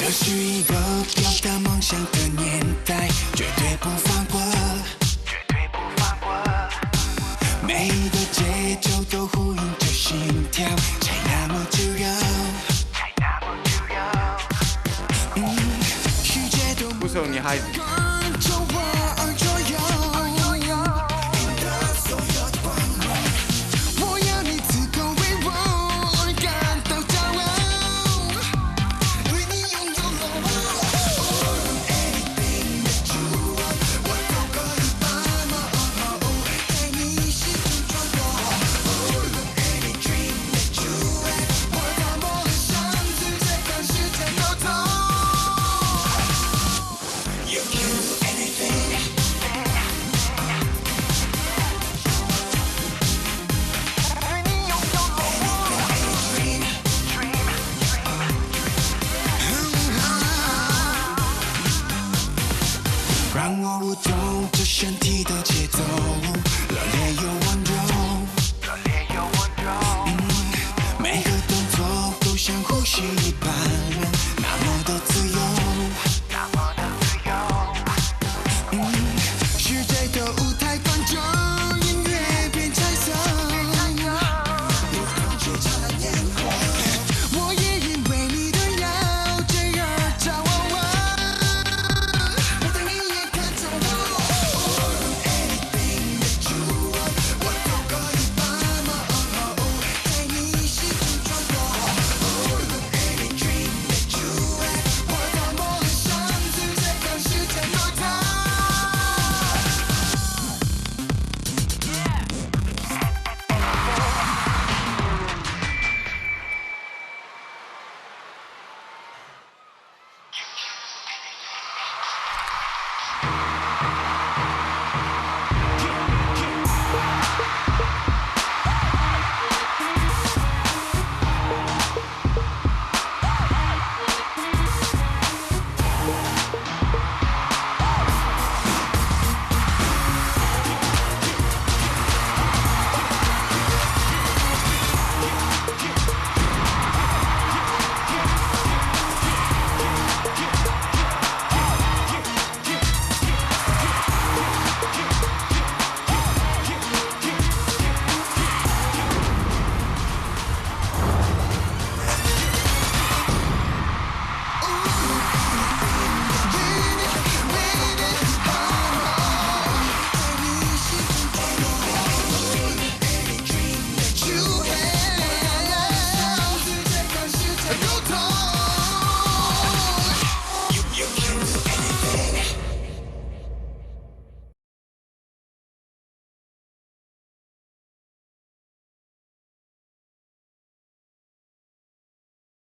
是一个表达梦想的年代，绝对不放过，绝对不放过。每一个节奏都呼应着心跳，才那么自由，才那么自由。世界都不是女孩子。跟着我而左右。我要你此刻为我而感到骄傲，为你拥有了我。Anything that you want， 我都可以帮忙，在你心中穿过。Any dream that you have， 我在梦里向直接跟世界沟通。You can do anything。让我舞动着身体的节奏，热烈又温柔，热烈又温柔。每个动作都像呼吸。